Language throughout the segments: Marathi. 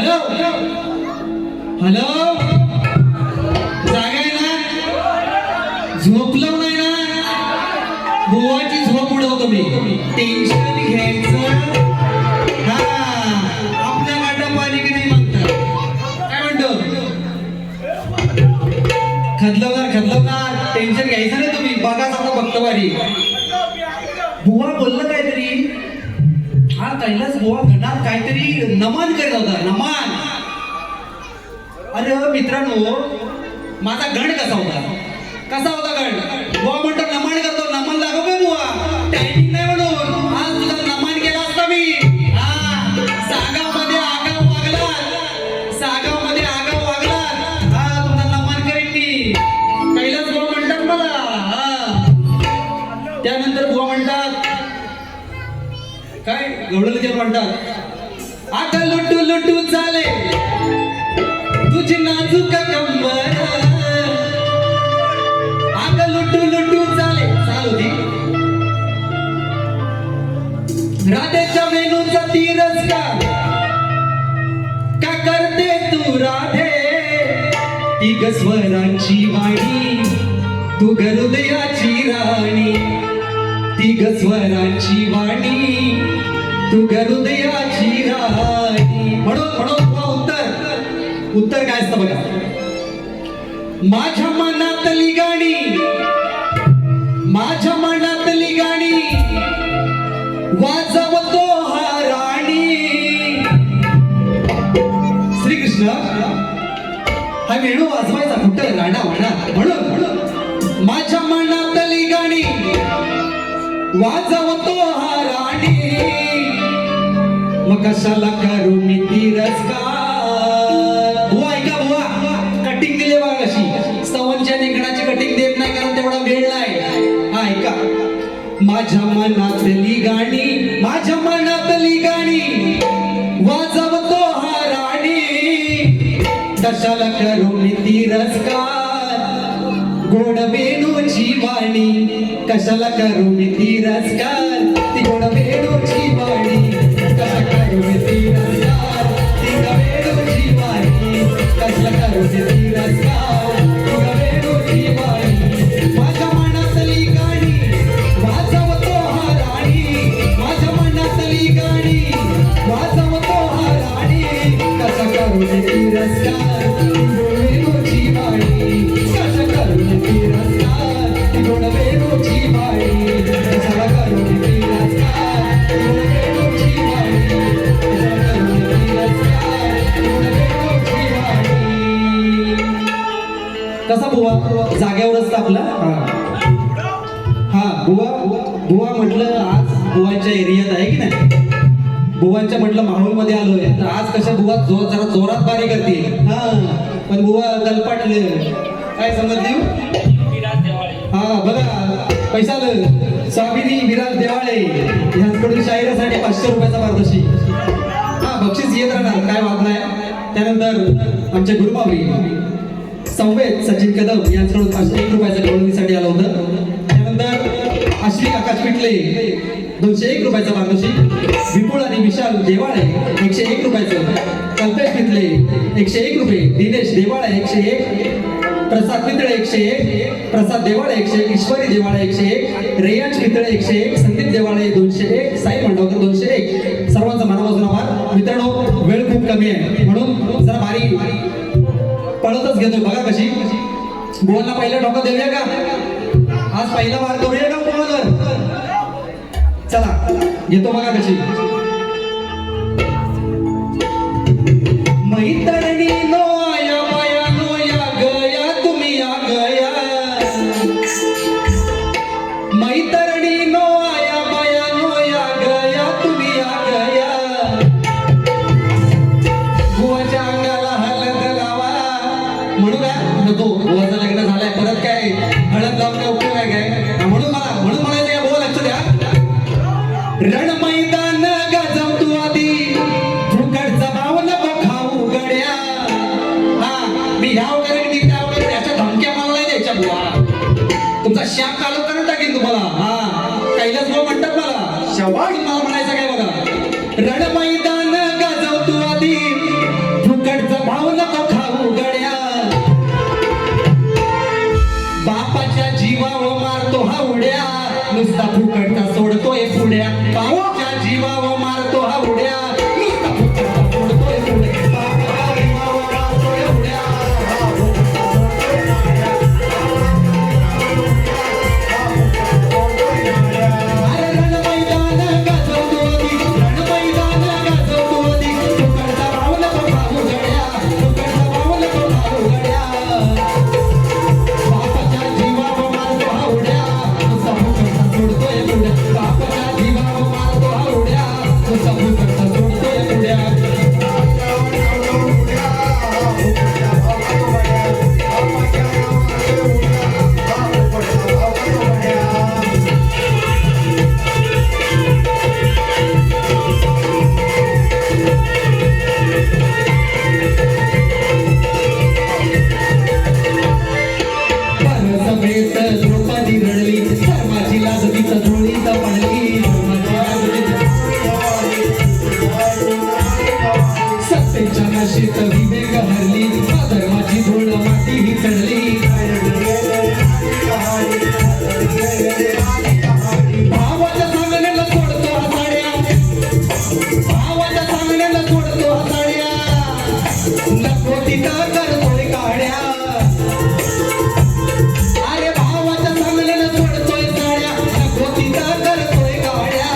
हॅलो हॅलो, जागा आहे ना? झोपलो नाही ना? बुवाची झोप उडवतो मी. टेन्शन घ्यायचं हा, आपल्या गाड्या पाणी की नाही म्हणतात. काय म्हणतो? खदलवणार टेन्शन घ्यायचं नाही तुम्ही. बघा आता भक्तवारी. बुवा बोललं काहीतरी. हा कैलास बुवा घरात काहीतरी नमन करत होता. नमन. अरे मित्रांनो, माझा गण कसा होता? कसा होता गण? बुवा म्हणतो नमन करतो. नमन लागो काय बुवा? टायमिंग नाही म्हणून आज तुझा नमन केला असता मी. हा, सागावमध्ये आगाव वागलात. सागावमध्ये आगाव वागलात. हा, तुझा नमन करीन मी. कैलास बुवा म्हणतात मला. हा, त्यानंतर बुवा म्हणतात काय? गवळले ते म्हणतात, आता लुटू लुटू चाले तुझी नाजूक कंबर. आता लुटू लुटू चाले चाल होती. राधेच्या मेनूचा तिरस्कार का करते तू राधे? ती ग स्वरांची वाणी, तू ग हृदयाची राणी. ती ग स्वरांची वाणी, तू ग हृदयाची राणी. म्हणून उत्तर काय असतं बघा. माझ्या मनातली गाणी, माझ्या मनातली गाणी वाजवतो हा राणी. श्रीकृष्ण हा वेणू वाजवायचा कुठं राणा वाणा. म्हणून माझ्या मनातली गाणी वाजवतो हा राणी. मग कशाला करू मी तिरस्कार? बुवा ऐका बुवा, कटिंग दिले बघा कशी. स्तवनच्या निकडाची कटिंग देत नाही कारण तेवढा वेळ नाही. हा ऐका. माझ्या मनातली गाणी, माझ्या मनातली गाणी वाजवतो हा राणी. कशाला करू मी तिरस्कार? गोड वेणूची वाणी. कशाला करू मी तिरस्कार? ती गोड वेणूची वाणी. कशाला करू मी तिरस्कार? ती ग वेणूची वाणी. कशाला करू मी तिरस्कार? ती ग वेणूची वाणी. माझ्या मनातली गाणी वाजवतो हा राणी. माझ्या मनातली गाणी वाजवतो हा राणी. कशा करू मी तिरस्कार? ती गोड वेणूची वाणी. कशा करू मी तिरस्कार? ती गोड वेणूची वाणी. कशाला करू मी तिरस्कार? ती गोड वेणूची वाणी. कशाला करू मी तिरस्कार? ती गोड वेणूची वाणी. कसा बुवा जागेवरच आपला. हा बुवा बुवा म्हटलं आज बुवांच्या एरियात आहे की नाही. बुवांच्या म्हटलं माहोल मध्ये आलोय तर आज कशा बुवा जरा जोरात बारी करते. हा पण बुवा गलपाटले काय समज देऊ. हा बघा पैसा स्वाभिनी विराज देवाळे यांच्याकडून शाहिरासाठी 500 रुपयाचा पारितोषिक. हा बक्षीस येत राहणार काय वाद नाही. त्यानंतर आमचे गुरुमावली संवेद सचिन कदम यांच्याकडून 1 रुपयाच्या निवडणुकीसाठी आलं होतं. त्यानंतर आश्री आकाश पिटले 201 रुपयाचा पारितोषिक. विपुल आणि विशाल देवाळे 101 रुपयाचं. कल्पेश पितले 101 रुपये. दिनेश देवाळे 101. प्रसाद पितळे 101. प्रसाद देवाळे 101. ईश्वरी देवाळे 101. रेयांश पितळे 101. संदीप देवाळे 201. साई मंडवकर 201. सर्वांचा मनापासून आभार. मित्रांनो वेळ खूप कमी आहे म्हणून जरा बारी पळतच घेतोय. बघा कशी. बुवांना पहिला ठोका देऊया का? आज पहिला वार करूया का बुवांवर? चला घेतो बघा कशी. मैत्रिणी नो आया माया नो या गया तुम्ही या गया. मैत्रिणी नो आया माया नो या गया तुम्ही या गया. बुवाच्या अंगाला हळद लावा. म्हणू का नको बुवाचं लग्न झालंय परत काय हळद लावून काय उपयोग आहे काय. म्हणून म्हणायचं या बुवा लक्ष द्या. रण मैदान गाजवतो आधी फुकटचा भाव नको खाऊ गड्या. हा मी ह्याव करेन मी त्याव करेन याच्या धमक्या मला नाही द्यायच्या बुवा. तुमचा शाप चालू करून टाकेन तुम्हाला. हा कैलास भाऊ म्हणतात मला शाबास. मला म्हणायचं काय बघा. रण मैदान गाजवतो आधी नुसता फुकटचा सोडतोय पुड्या बापाच्या जीवावर मारतो हा उड्या नुसता फुकटचा सोडतोय पुड्या बापाच्या जीवावर मारतोय उड्या अरे रणमैदान गाजवतो अधिक रणमैदान गाजवतो अधिक फुकटचा भाव नको भाऊ गड्या फुकटचा भाव नको भाऊ गड्या बापाच्या जीवावर मारतो हा उड्या नुसता फुकटचा सोडतोय पुड्या बापाच्या जीवावर मारतो हा उड्या नुसता फुकटचा सोडतोय पुड्या समेत द्रौपदी रडली धर्माची लाज तिचा झोळीत पडली सत्तेच्या नशेत विवेक हरली धर्माची धूळ माती ही चढली भावाच्या सांगण्याला सोडतो हसाड्या भावाच्या सांगण्याला सोडतो हसाड्या नको तिथं करतोय काड्या अरे भावाच्या सांगण्याला सोडतोय साड्या नको तिथं करतोय काड्या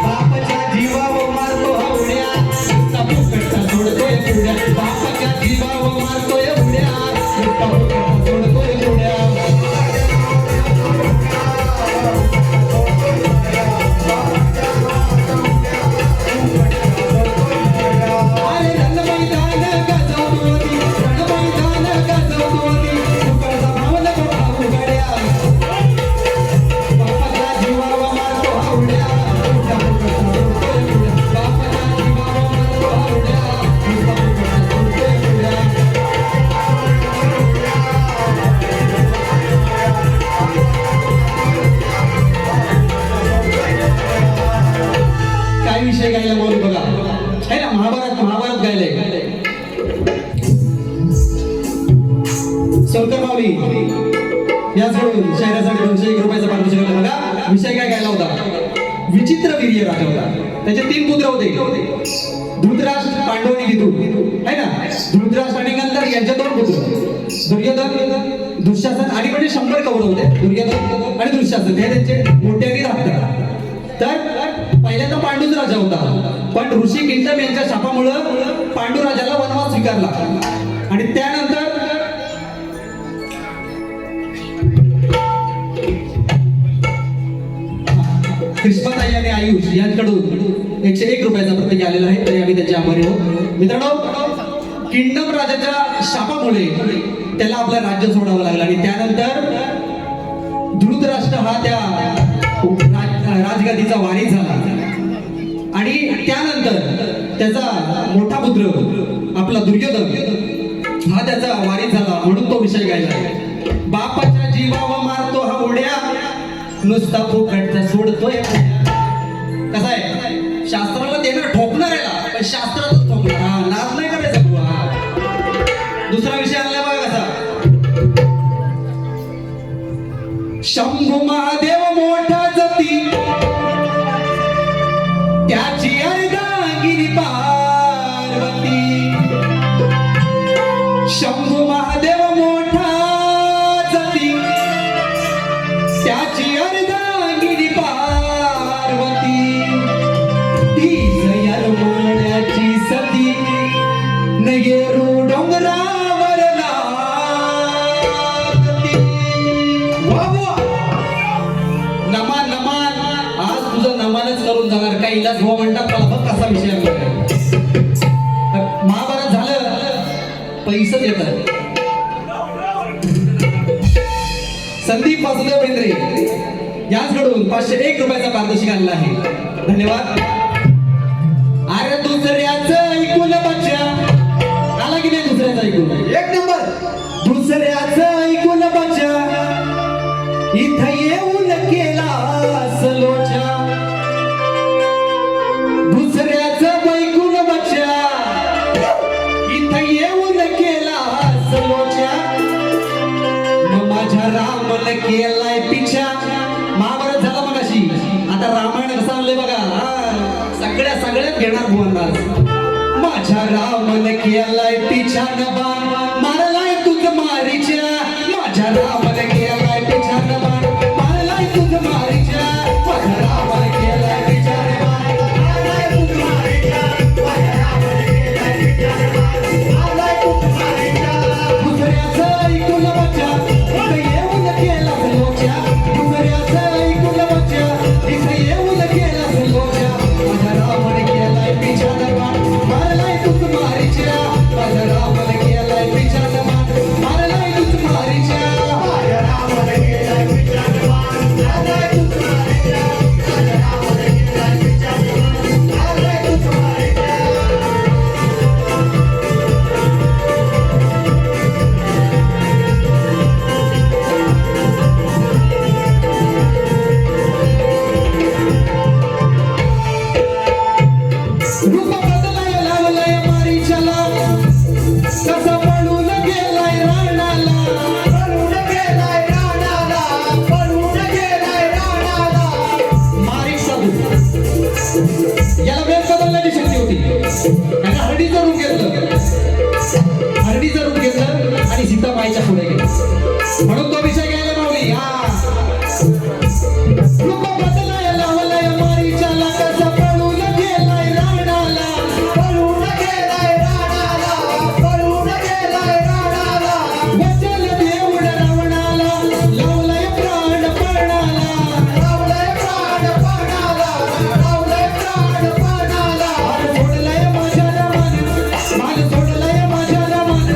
बापाच्या जीवावर मारतो हा उड्या नुसता फुकटचा सोडतोय पुड्या बापाच्या जीवावर मारतोय उड्या नुसता फुकटचा सोडतोय पुड्या अरे रणमैदान गाजवतो अधिक रणमैदान गाजवतो अधिक फुकटचा भाव नको भाऊ गड्या बापाच्या जीवावर मारतो हा उड्या नुसता फुकटचा सोडतोय पुड्या बापाच्या जीवावर मारतो हा उड्या नुसता फुकटचा सोडतोय पुड्या काय विषय गायला बोल बघा है ना महाभारत गायलंय सोलकर माऊली याचकडून शहरासाठी 201 रुपयाचा पारितोषिक आलं बघा विषय काय गायला होता विचित्र वीर्य राजा होता त्याचे 3 पुत्र होते धृतराष्ट्र पांडव आणि विदुर है ना धृतराष्ट्र आणि नंतर यांचे 2 पुत्र दुर्योधन दुःशासन आणि म्हणजे 100 कौरव होते दुर्योधन आणि दुःशासन हे त्यांचे मोठे आणि धाकटे तर पहिल्यांदा पांडूच राजा होता पण ऋषी किंटम यांच्या शापामुळं पांडू राजाला वनवास स्वीकारला आणि त्यानंतर कृष्णताई आणि आयुष यांच्याकडून 101 रुपयाचा प्रत्येक आलेला आहे तरी आम्ही त्याचे आभारी आहोत मित्रांनो किंडम राजाच्या शापामुळे त्याला आपलं राज्य सोडावं लागलं आणि त्यानंतर धृतराष्ट्र हा त्या राजगादीचा वारी झाला आणि त्यानंतर त्याचा मोठा पुत्र आपला दुर्योधन हा त्याचा वारी झाला म्हणून तो विषय गायला बापाच्या जीवावर मारतो हा उड्या नुसता फुकटचा सोडतोय कसा आहे शास्त्राला देणार ठोकणार आहे पण शास्त्रातच ठोकणार हा नाद नाही करायचा बुवा दुसरा विषय आणला बघा कसा शंभू महादेव मोठा जती त्याची अर्धांगिनी पार्वती शंभू महादेव मोठा जती त्याची अर्धांगिनी पार्वती ती जयाल माण्याची सती नयरू डोंगरावर लागती नमान नमान आज तुझं नमानच करून जाणार काही इलाज हो म्हणतात मला बघ कसा विषय महाभारत झालं पैसे येतात संदीप वासुदेव बेंद्रे याचकडून 501 रुपयाचा पारितोषिक आणला आहे धन्यवाद अरे दुसऱ्याचं ऐकून बच्चा आला की नाही दुसऱ्याचं ऐकून 1 नंबर दुसऱ्याचं ऐकून बच्चा इथं येऊन केला सलोचा दुसऱ्याचं ऐकून बच्चा इथं येऊन केला सलोचा मग माझ्या राम रावण केलाय पिछा. महाभारत झाला मग अशी, आता रामायण कसं आणलंय बघा. सगळ्यात घेणार भुवनदास. माझ्या रावण केलाय पिछा नबा, मारलाय तुझ मारीच्या. माझ्या रावण केलाय पिछा नबा, मारलाय तुझ मारीच्या. माझ्या रावण केलाय पिछा नबा, मारलाय तुझ मारीच्या. माझ्या रावण केलाय पिछा नबा, मारलाय तुझ मारीच्या. दुसऱ्याचं ऐकून बच्चा, इथं येऊन केला लोच्या. दुसऱ्याचं ऐकून बच्चा, इथं येऊन केला लोच्या. माझ्या रावण केलाय पिछा नबा, मारलाय तुझ मारीच्या. माझ्या रावण केलाय पिछा नबा, मारलाय तुझ मारीच्या. माझ्या रावण केलाय पिछा नबा, मारलाय तुझ मारीच्या. माझ्या रावण केलाय पिछा नबा, मारलाय तुझ मारीच्या. रूप बदलाय लावलंय मारीच्याला, कसा पळून गेलाय राणाला. पळून गेलाय राणाला, पळून गेलाय राणाला. मारीच साधू, याला वेळ बदलण्याची शक्ती होती. त्याने हरडीचं रूप घेतलं, हरडीचं रूप घेतलं आणि सीताबाईच्या पुढे गेलं. म्हणून तो विषय घ्यायला मावली. रूप बदलाय लावलंय मारीच्याला, कसा पळून गेलाय राणाला. पळून गेलाय राणाला, पळून गेलाय राणाला. वचन देऊन रावणाला, लावलंय प्राण पणाला. लावलंय प्राण पणाला, लावलंय प्राण पणाला. मान सोडलंय माझ्या रामान, मान सोडलंय माझ्या रामान.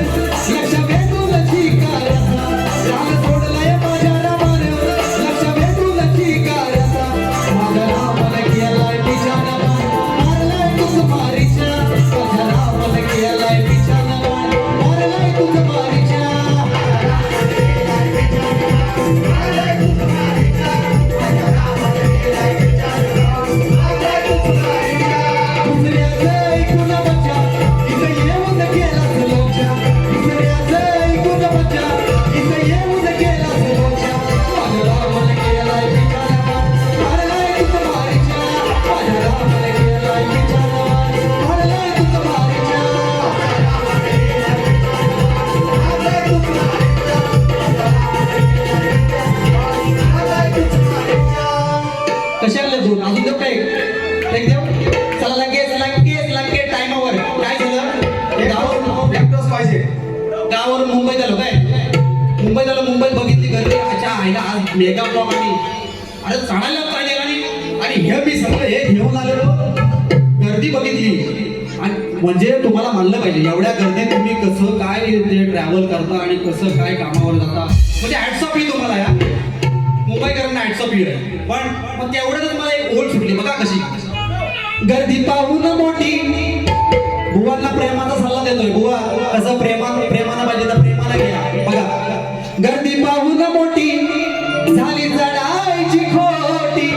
लक्ष वेधून शिकाराचा, मान सोडलंय माझ्या रामान. लक्ष वेधून शिकाराचा. माझा रावण केलाय पिछा नबा, मारलाय तुझ मारीच्या. माझा रावण केलाय पिछा नबा, मारलाय तुझ मारीच्या. दुसऱ्याचं ऐकून बच्चा, इथं येऊन केला लोच्या. दुसऱ्याचं ऐकून बच्चा, इथं येऊन केला लोच्या. माझा रावण केलाय पिछा नबा, मारलाय तुझ मारीच्या. माझा रावण केलाय पिछा नबा, मारलाय तुझ मारीच्या. कशा आले दोन अजून देऊ काय एक देऊ. चला लगेच टाइमावर. काय झालं, गावावरून पाहिजे. गावावरून मुंबईत आलो. मुंबईत बघितली गर्दी. अच्छा आईला आज मेगा ब्लॉक आणि अरे चढायला पाहिजे. आणि हे मी सगळं हे घेऊन आलेलो, गर्दी बघितली. आणि म्हणजे तुम्हाला मानलं पाहिजे, एवढ्या गर्दीत तुम्ही कसं काय ते ट्रॅव्हल करता आणि कसं काय कामावर जाता. म्हणजे हॅट्स ऑफ ही तुम्हाला. या मुंबईकरांना हॅट्स ऑफ ही आहे. पण मग तेवढ्यातच मला एक ओळ सुटली बघा कशी. गर्दी पाहून मोठी, बुवांना प्रेमाचा सल्ला देतोय. बुवा कसं प्रेमानं पाहिजे तर प्रेमानं घ्या. बघा, गर्दी पाहून मोठी झाली चढायची खोटी.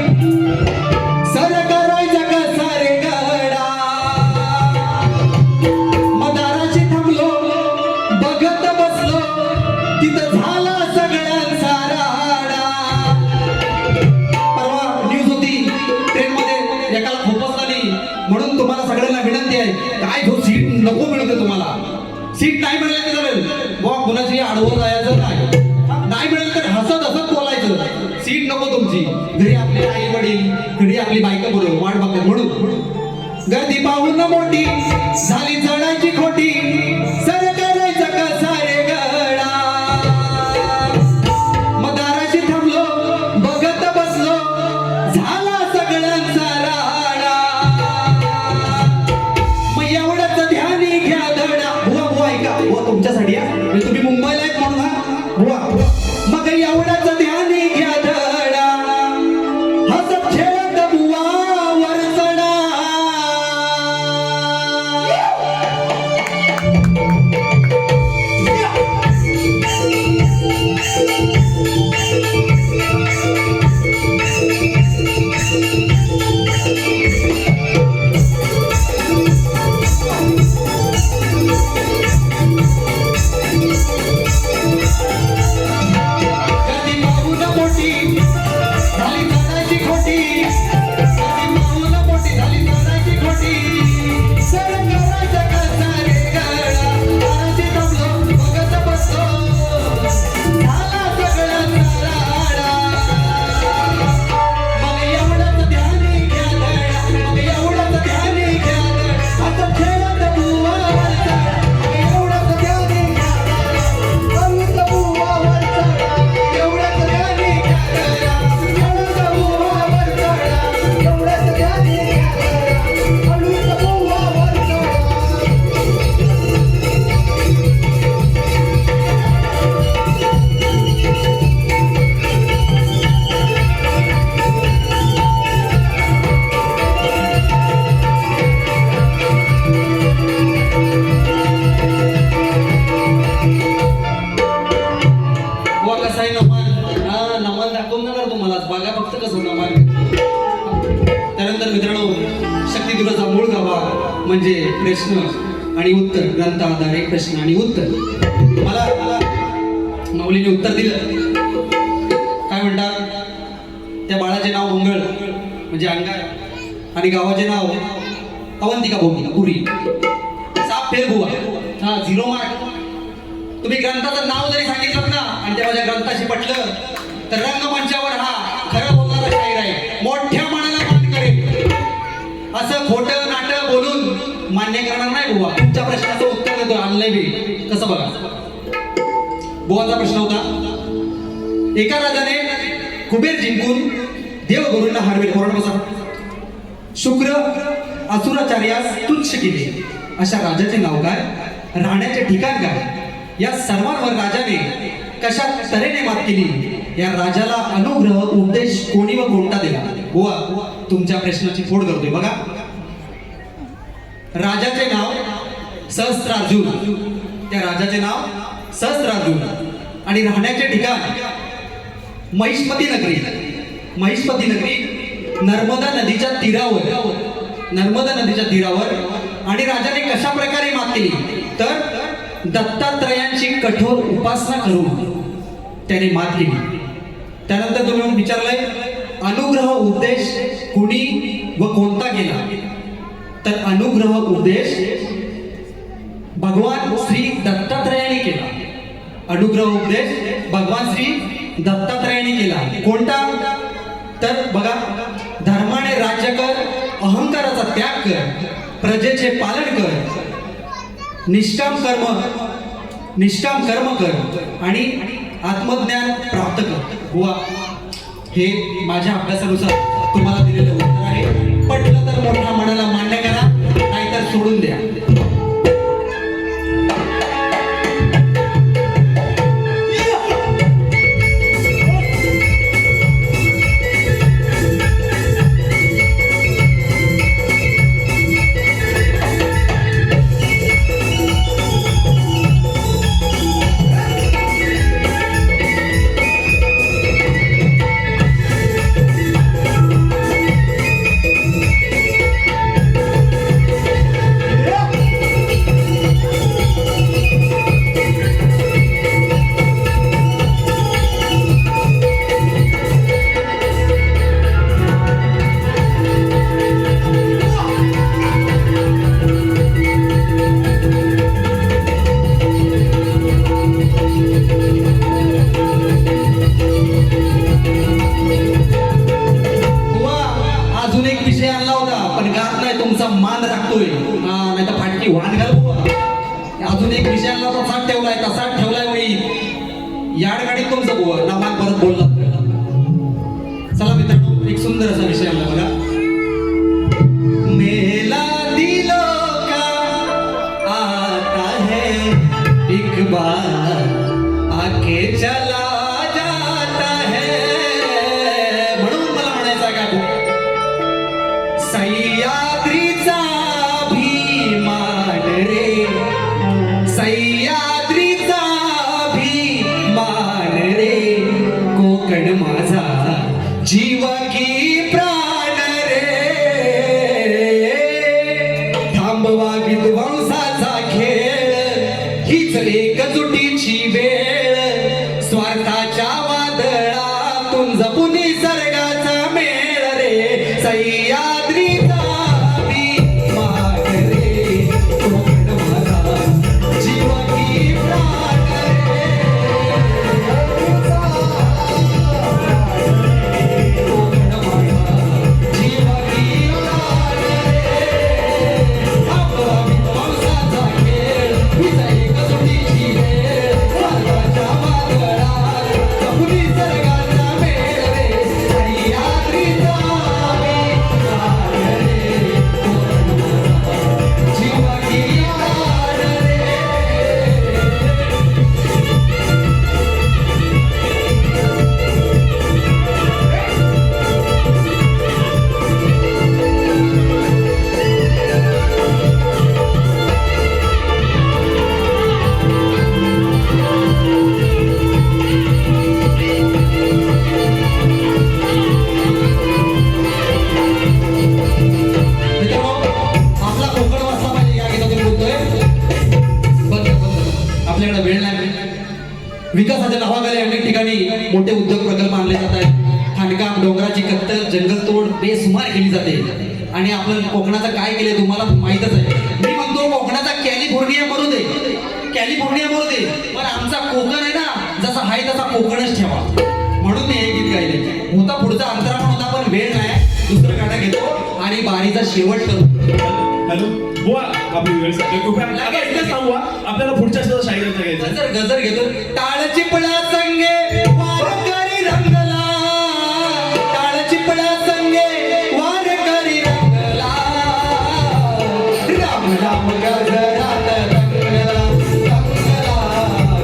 सर करायचा कसा रे गडा. मदाराशी थांबलो, बघत बसलो, तिथं झाला सगळ्यांचा राडा. परवा न्यूज होती, ट्रेनमध्ये एकाला खोपच झाली. म्हणून तुम्हाला सगळ्यांना विनंती आहे, काय जो सीट नको मिळते तुम्हाला. सीट नाही मिळाली तर चालेल, बुवा कुणाची आडवं जायचं नाही मिळेल तर हसत बोलायचं. सीट नको तुमची. घरी आपले आई वडील, घरी आपली बायका बरोबर वाट बघतात. म्हणून गर्दी पाहून मोठी झाली चढायची खोटी. सर करायचा कसा रे गडा. मदाराशी थांबलो, बघत बसलो, झाला सगळ्यांचा राडा. मग एवढंच ध्यानी घ्या धडा. बुवा ऐका, बुवा तुमच्यासाठी म्हणजे तुम्ही मुंबईला आहेत म्हणून. बुवा मग एवढंच ध्यानी घ्या धडा. हसत खेळत बुवा वर चढा. दाखवणार तुम्हाला बघा फक्त कसं कमाल. त्यानंतर मित्रांनो शक्तिदुर्गाचा मूळ गाभा म्हणजे प्रश्न आणि उत्तर, ग्रंथ आधारे प्रश्न आणि उत्तर. मला माऊलीने उत्तर दिलं. काय म्हणतात, त्या बाळाचे नाव मंगळ म्हणजे अंगार आणि गावाचे नाव अवंतिका भोगी पुरी. साप फेर बुवा. हा 0 मार्क. तुम्ही ग्रंथाचं नाव जरी सांगितलं ना आणि त्या माझ्या ग्रंथाशी पटलं तर रंगमंचावर हा खरं बोलणारा शाहीर आहे, मोठ्या मनाला मान करेल. असं खोटं नाटक बोलून मान्य करणार नाही बुवा. तुमच्या प्रश्नाचं उत्तर देतो आणलंय बी. कसं बघा, बुवाचा प्रश्न होता, एका राजाने कुबेर जिंकून देवगुरूंना हरवे. कोण बसा. शुक्र असुराचार्यास तुच्छ केले, अशा राजाचे नाव काय, राहण्याचे ठिकाण काय, या सर्वांवर राजाने कशा तऱ्हेने मात केली, या राजाला अनुग्रह उपदेश कोणी व कोणता दिला. बुवा तुमच्या प्रश्नाची फोड करतोय बघा. राजाचे नाव सहस्त्रार्जुन, त्या राजाचे नाव सहस्त्रार्जुन आणि राहण्याचे ठिकाण महिष्मती नगरी. महिष्मती नगरी नर्मदा नदीच्या तीरावर, नर्मदा नदीच्या तीरावर. आणि राजाने कशा प्रकारे मात केली तर दत्तात्रयांची कठोर उपासना करून त्याने मात केली. त्यानंतर तुम्ही विचारलंय अनुग्रह उपदेश कुणी व कोणता केला, तर अनुग्रह उपदेश भगवान श्री दत्तात्रयाने केला. अनुग्रह उपदेश भगवान श्री दत्तात्रयाने केला. कोणता, तर बघा, धर्माने राज्य कर, अहंकाराचा त्याग कर, प्रजेचे पालन कर, निष्काम कर्म कर आणि आत्मज्ञान प्राप्त कर. बुवा हे माझ्या अभ्यासानुसार तुम्हाला दिलेलं उत्तर आहे. पटलं तर मोठ्या मनाला मान्य करा, नाहीतर सोडून द्या. मान राखतोय नाही तर फाटकी वाण घाल. अजून एक विषयाला तसाच ठेवलाय, तसाच ठेवलाय. वही याडगाडीत तुमचं बुवा ना मान परत बोलला. चला मित्रांनो एक सुंदर असा विषय आला बघा. मेला दिलो का आता है एक बार आके चला जाता है. म्हणून मला म्हणायचं आहे का सह्याद्रीचा अभिमान रे, सह्याद्रीचा अभिमान रे, कोकण माझा जीव की प्राण रे. थांबवा विध्वंसाचा खेळ, हीच एकजुटीची वेळ, स्वार्थाच्या वादळातून जपून निसर्गाचा मेळ रे. सह्याद्रीचा अभिमान रे, कोकण माझा जीव की प्राण रे. कोकण माझा जीव की प्राण रे. थांबवा विध्वंसाचा खेळ, हीच एकजुटीची वेळ, स्वार्थाच्या वादळात जपून निसर्गाचा मेळ रे. सह्याद्रीचा अभिमान बांधकाम, डोंगराची कत्तल, जंगलतोड बेसुमार केली जाते आणि आपण कोकणाचं काय केलंय तुम्हाला माहीतच आहे. मी म्हणतो कोकणाचा कॅलिफोर्निया मरू दे, कॅलिफोर्निया मरू दे, पण आमचा कोकण आहे ना जसा आहे तसा कोकणच ठेवा. म्हणून मी हे गीत गायले. होता पुढचा अंतरा पण होता, पण वेळ नाही, दुसरं गाणं घेतो आणि बारीचा शेवट करू. हॅलो बुवा, आपली वेळ सांगू आपल्याला पुढच्या शाहीराचा घ्यायचा. गजर घेतो. टाळ चिपळा संगे वारकरी रंगला, टाळ चिपळा संगे वारकरी रंगला, राम राम गजरात रंगला, रंगला,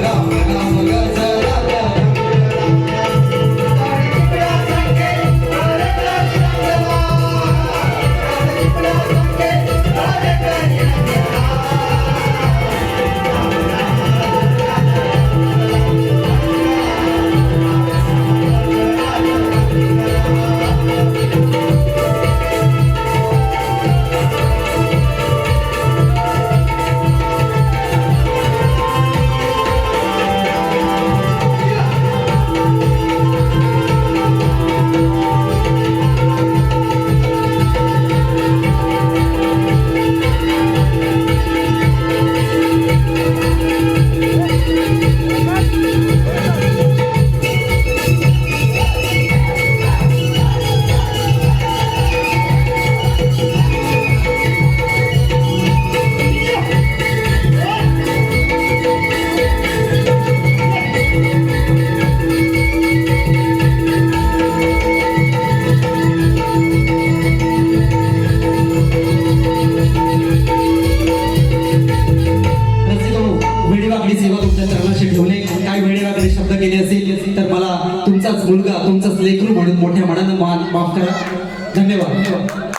राम राम गजरात रंगला. टाळ चिपळा संगे वारकरी रंगला, टाळ चिपळा संगे वारकरी रंगला. शब्द केले असेल तर मला तुमचाच मुलगा, तुमचाच लेकरू म्हणून मोठ्या मनानं माफ करा. धन्यवाद.